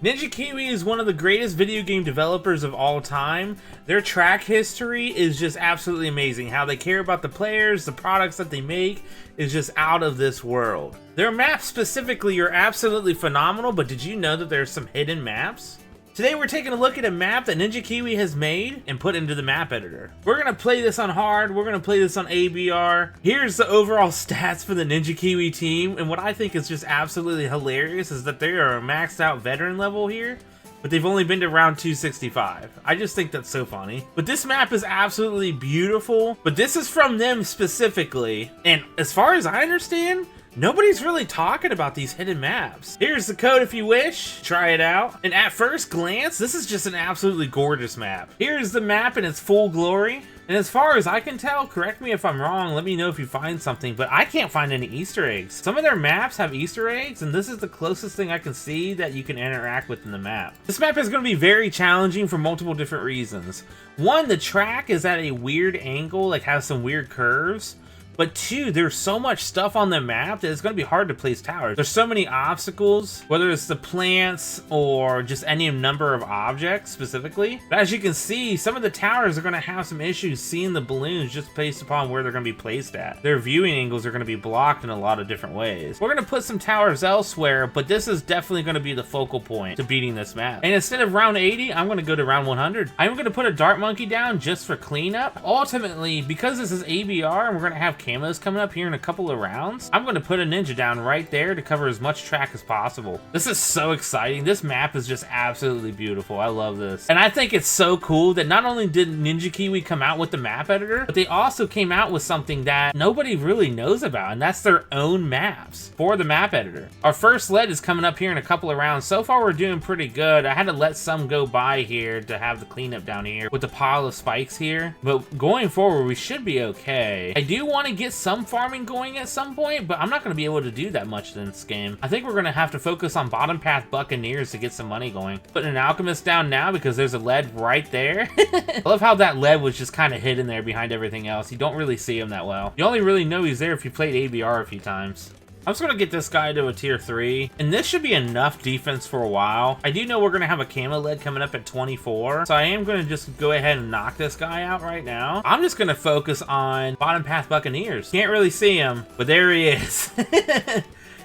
Ninja Kiwi is one of the greatest video game developers of all time. Their track history is just absolutely amazing. How they care about the players, the products that they make is just out of this world. Their maps specifically are absolutely phenomenal, but did you know that there's some hidden maps? Today we're taking a look at a map that Ninja Kiwi has made and put into the map editor. We're gonna play this on hard, we're gonna play this on ABR. Here's the overall stats for the Ninja Kiwi team, and what I think is just absolutely hilarious is that they are a maxed out veteran level here, but they've only been to round 265. I just think that's so funny. But this map is absolutely beautiful, but this is from them specifically, and as far as I understand, nobody's really talking about these hidden maps. Here's the code if you wish. Try it out. And at first glance, this is just an absolutely gorgeous map. Here's the map in its full glory. And as far as I can tell, correct me if I'm wrong, let me know if you find something, but I can't find any Easter eggs. Some of their maps have Easter eggs, and this is the closest thing I can see that you can interact with in the map. This map is going to be very challenging for multiple different reasons. One, the track is at a weird angle, like has some weird curves. But two, there's so much stuff on the map that it's going to be hard to place towers. There's so many obstacles, whether it's the plants or just any number of objects specifically. But as you can see, some of the towers are going to have some issues seeing the balloons just based upon where they're going to be placed at. Their viewing angles are going to be blocked in a lot of different ways. We're going to put some towers elsewhere, but this is definitely going to be the focal point to beating this map. And instead of round 80, I'm going to go to round 100. I'm going to put a dart monkey down just for cleanup. Ultimately, because this is ABR and we're going to have camos coming up here in a couple of rounds, I'm going to put a ninja down right there to cover as much track as possible. This is so exciting. This map is just absolutely beautiful. I love this. And I think it's so cool that not only did Ninja Kiwi come out with the map editor, but they also came out with something that nobody really knows about, and that's their own maps for the map editor. Our first lead is coming up here in a couple of rounds. So far, we're doing pretty good. I had to let some go by here to have the cleanup down here with the pile of spikes here, but going forward, we should be okay. I do want to get some farming going at some point, but I'm not going to be able to do that much in this game. I think we're going to have to focus on bottom path buccaneers to get some money going. Putting an alchemist down now because there's a lead right there. I love how that lead was just kind of hidden there behind everything else. You don't really see him that well. You only really know he's there if you played ABR a few times. I'm just going to get this guy to a tier 3, and this should be enough defense for a while. I do know we're going to have a camo lead coming up at 24, so I am going to just go ahead and knock this guy out right now. I'm just going to focus on bottom path buccaneers. Can't really see him, but there he is.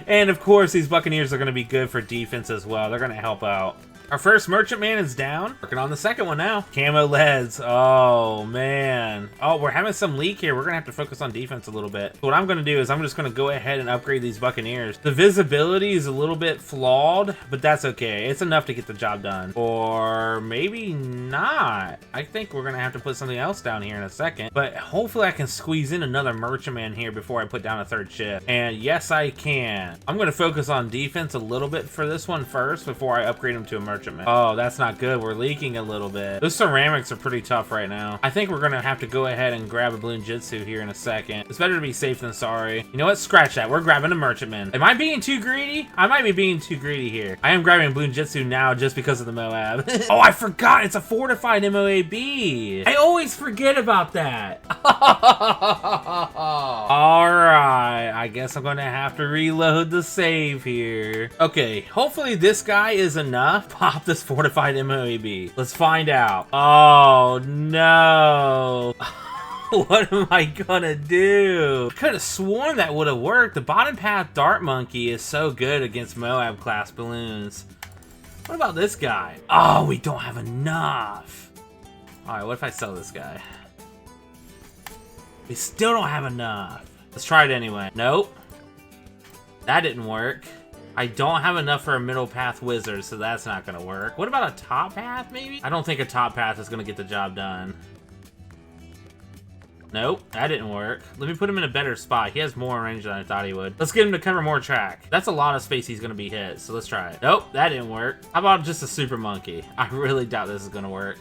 And of course, these buccaneers are going to be good for defense as well. They're going to help out. Our first merchantman is down. Working on the second one now. Camo leads. Oh, man. Oh, we're having some leak here. We're going to have to focus on defense a little bit. So what I'm going to do is I'm just going to go ahead and upgrade these buccaneers. The visibility is a little bit flawed, but that's okay. It's enough to get the job done. Or maybe not. I think we're going to have to put something else down here in a second. But hopefully I can squeeze in another merchantman here before I put down a third ship. And yes, I can. I'm going to focus on defense a little bit for this one first before I upgrade him to a merchantman. Oh, that's not good. We're leaking a little bit. Those ceramics are pretty tough right now. I think we're gonna have to go ahead and grab a Bloon Jitsu here in a second. It's better to be safe than sorry. You know what? Scratch that. We're grabbing a merchantman. Am I being too greedy? I might be being too greedy here. I am grabbing Bloon Jitsu now just because of the Moab. Oh, I forgot. It's a fortified MOAB. I always forget about that. All right. I guess I'm gonna have to reload the save here. Okay. Hopefully this guy is enough. Pop this fortified MOAB. Let's find out. Oh no. What am I gonna do? I could have sworn that would have worked. The bottom path dart monkey is so good against Moab class balloons. What about this guy? Oh, we don't have enough. All right, what if I sell this guy? We still don't have enough. Let's try it anyway. Nope. That didn't work. I don't have enough for a middle path wizard, so that's not gonna work. What about a top path, maybe? I don't think a top path is gonna get the job done. Nope, that didn't work. Let me put him in a better spot. He has more range than I thought he would. Let's get him to cover more track. That's a lot of space he's gonna be hit, so let's try it. Nope, that didn't work. How about just a super monkey? I really doubt this is gonna work.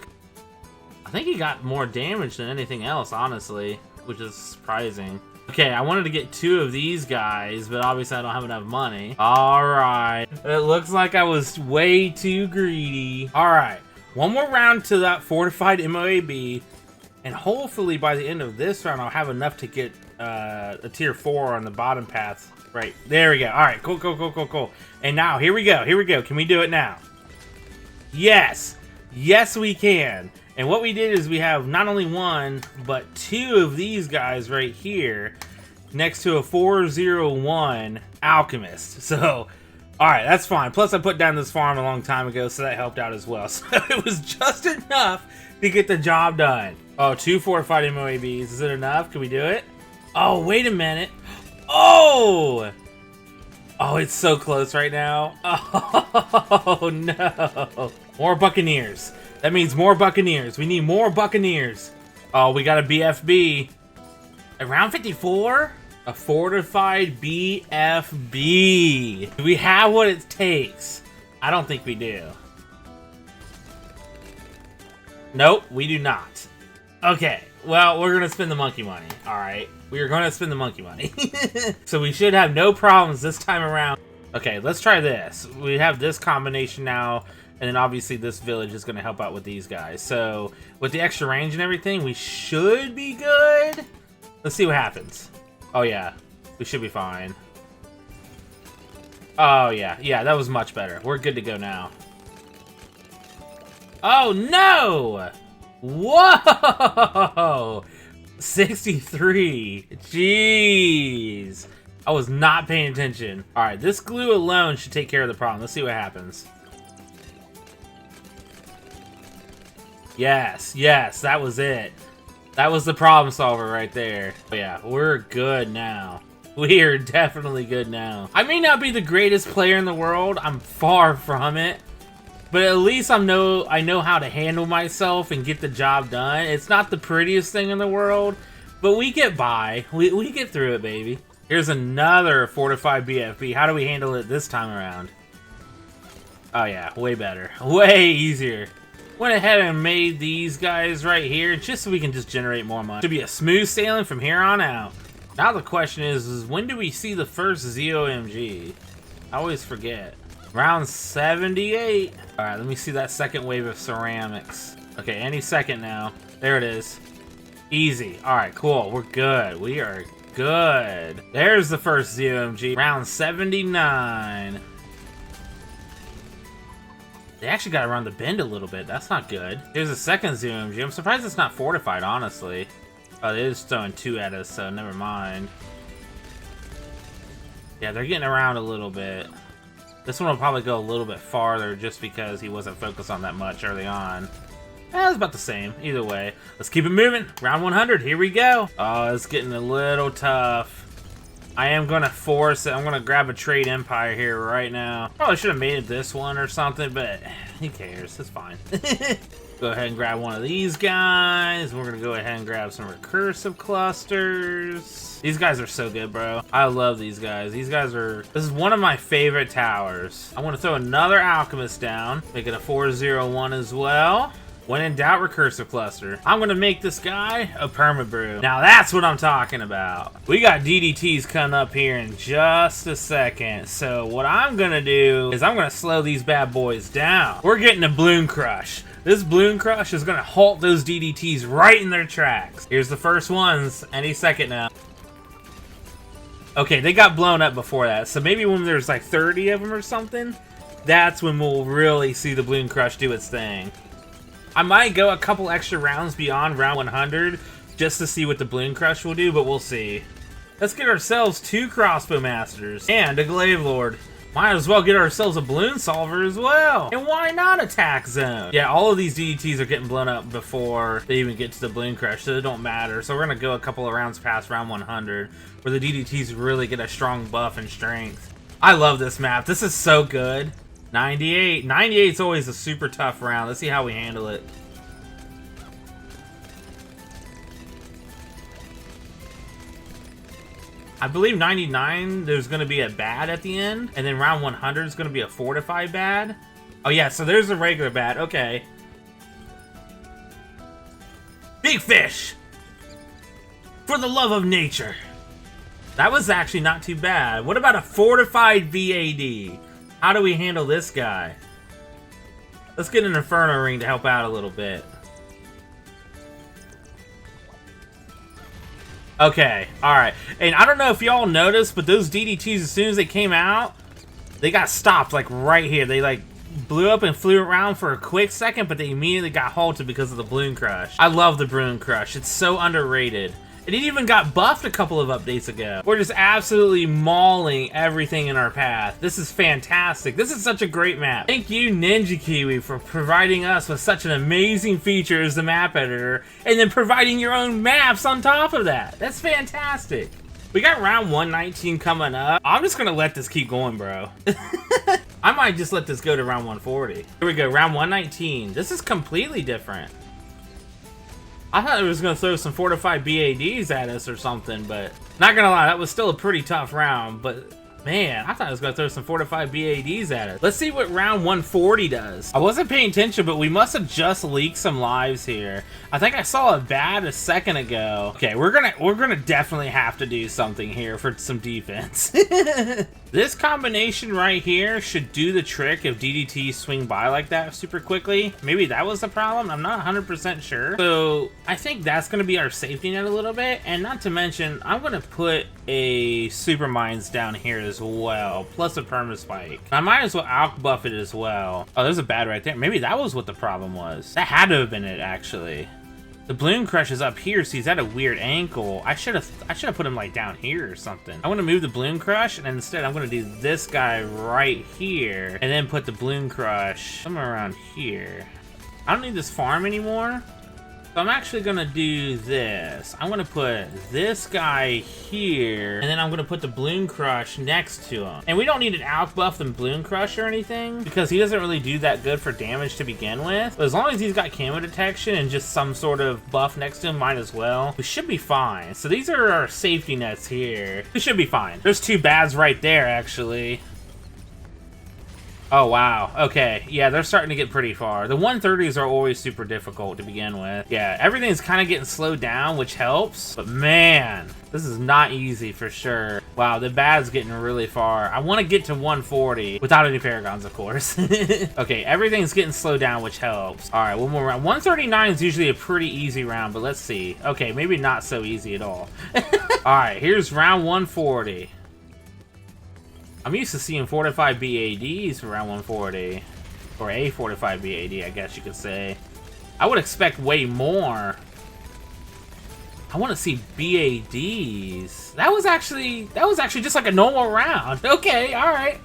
I think he got more damage than anything else, honestly, which is surprising. Okay, I wanted to get 2 of these guys, but obviously I don't have enough money. All right. It looks like I was way too greedy. All right. One more round to that fortified MOAB, and hopefully by the end of this round, I'll have enough to get a tier 4 on the bottom path. Right. There we go. All right. Cool. And now, here we go. Can we do it now? Yes! Yes, we can! And what we did is we have not only one, but two of these guys right here next to a 401 alchemist. So, alright, that's fine. Plus, I put down this farm a long time ago, so that helped out as well. So, it was just enough to get the job done. Oh, 2 fortified MOABs. Is it enough? Can we do it? Oh, wait a minute. Oh! Oh, it's so close right now. Oh, no. More Buccaneers. That means more Buccaneers. We need more Buccaneers. Oh, we got a BFB. Around 54? A fortified BFB. Do we have what it takes? I don't think we do. Nope, we do not. Okay, well, we're gonna spend the monkey money. Alright, we are gonna spend the monkey money. So we should have no problems this time around. Okay, let's try this. We have this combination now, and then obviously this village is gonna help out with these guys. So, with the extra range and everything, we should be good. Let's see what happens. Oh yeah, we should be fine. Oh yeah, yeah, that was much better. We're good to go now. Oh no! Whoa! 63. Jeez. I was not paying attention. Alright, this glue alone should take care of the problem. Let's see what happens. Yes, yes, that was it. That was the problem solver right there. Oh, yeah, we're good now. We are definitely good now. I may not be the greatest player in the world. I'm far from it. But at least I know how to handle myself and get the job done. It's not the prettiest thing in the world, but we get by. We get through it, baby. Here's another fortified BFB. How do we handle it this time around? Oh yeah, way better. Way easier. Went ahead and made these guys right here just so we can just generate more money. Should be a smooth sailing from here on out. Now the question is when do we see the first ZOMG? I always forget. Round 78. Alright, let me see that second wave of ceramics. Okay, any second now. There it is. Easy. Alright, cool. We're good. We are good. There's the first ZOMG. Round 79. They actually got around the bend a little bit. That's not good. Here's the second ZOMG. I'm surprised it's not fortified, honestly. Oh, they is throwing 2 at us, so never mind. Yeah, they're getting around a little bit. This one will probably go a little bit farther just because he wasn't focused on that much early on. It's about the same. Either way. Let's keep it moving. Round 100. Here we go. Oh, it's getting a little tough. I am going to force it. I'm going to grab a trade empire here right now. Probably should have made it this one or something, but who cares? It's fine. Go ahead and grab one of these guys. We're going to go ahead and grab some recursive clusters. These guys are so good, bro. I love these guys. These guys are... This is one of my favorite towers. I want to throw another alchemist down. Make it a 401 as well. When in doubt, recursive cluster. I'm going to make this guy a permabrew. Now that's what I'm talking about. We got DDTs coming up here in just a second. So what I'm going to do is I'm going to slow these bad boys down. We're getting a Bloon Crush. This Bloon Crush is going to halt those DDTs right in their tracks. Here's the first ones. Any second now. Okay, they got blown up before that. So maybe when there's like 30 of them or something, that's when we'll really see the Bloon Crush do its thing. I might go a couple extra rounds beyond round 100 just to see what the Bloon Crush will do, but we'll see. Let's get ourselves 2 Crossbow Masters and a Glaive Lord. Might as well get ourselves a Bloon Solver as well. And why not Attack Zone? Yeah, all of these DDTs are getting blown up before they even get to the Bloon Crush, so it don't matter. So we're going to go a couple of rounds past round 100 where the DDTs really get a strong buff and strength. I love this map. This is so good. 98. 98 is always a super tough round. Let's see how we handle it. I believe 99, there's going to be a bad at the end. And then round 100 is going to be a fortified bad. Oh yeah, so there's a regular bad. Okay. Big fish! For the love of nature. That was actually not too bad. What about a fortified VAD? How do we handle this guy? Let's get an Inferno Ring to help out a little bit. Okay, alright. And I don't know if y'all noticed, but those DDTs, as soon as they came out, they got stopped, like, right here. They, like, blew up and flew around for a quick second, but they immediately got halted because of the Bloon Crush. I love the Bloon Crush. It's so underrated. It even got buffed a couple of updates ago. We're just absolutely mauling everything in our path. This is fantastic. This is such a great map. Thank you, Ninja Kiwi, for providing us with such an amazing feature as the map editor, and then providing your own maps on top of that. That's fantastic. We got round 119 coming up. I'm just gonna let this keep going, bro. I might just let this go to round 140. Here we go, round 119. This is completely different. I thought it was going to throw some fortified BADs at us or something, but not going to lie, that was still a pretty tough round, but man, I thought it was going to throw some fortified BADs at us. Let's see what round 140 does. I wasn't paying attention, but we must have just leaked some lives here. I think I saw a bad a second ago. Okay, we're gonna definitely have to do something here for some defense. This combination right here should do the trick if DDTs swing by like that super quickly. Maybe that was the problem. I'm not 100% sure. So I think that's going to be our safety net a little bit. And not to mention, I'm going to put a super mines down here as well, plus a perma spike. I might as well alk buff it as well. Oh, there's a bad right there. Maybe that was what the problem was. That had to have been it, actually. The Bloon Crush is up here, so he's at a weird angle. I should have put him like down here or something. I want to move the Bloon Crush, and instead I'm going to do this guy right here, and then put the Bloon Crush somewhere around here. I don't need this farm anymore, so I'm actually going to do this. I'm going to put this guy here, and then I'm going to put the Bloon Crush next to him. And we don't need an alk buff than Bloon Crush or anything, because he doesn't really do that good for damage to begin with. But as long as he's got camo detection and just some sort of buff next to him, might as well. We should be fine. So these are our safety nets here. We should be fine. There's two bads right there, actually. Oh, wow. Okay. Yeah, they're starting to get pretty far. The 130s are always super difficult to begin with. Yeah, everything's kind of getting slowed down, which helps. But man, this is not easy for sure. Wow, the bad's getting really far. I want to get to 140 without any paragons, of course. Okay, everything's getting slowed down, which helps. All right, one more round. 139 is usually a pretty easy round, but let's see. Okay, maybe not so easy at all. All right, here's round 140. I'm used to seeing fortified BADs for round 140. Or a fortified BAD, I guess you could say. I would expect way more. I want to see BADs. That was actually just like a normal round. Okay, alright.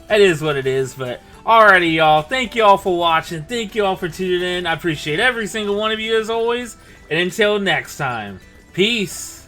That is what it is, but alrighty, y'all. Thank you all for watching. Thank you all for tuning in. I appreciate every single one of you as always. And until next time, peace.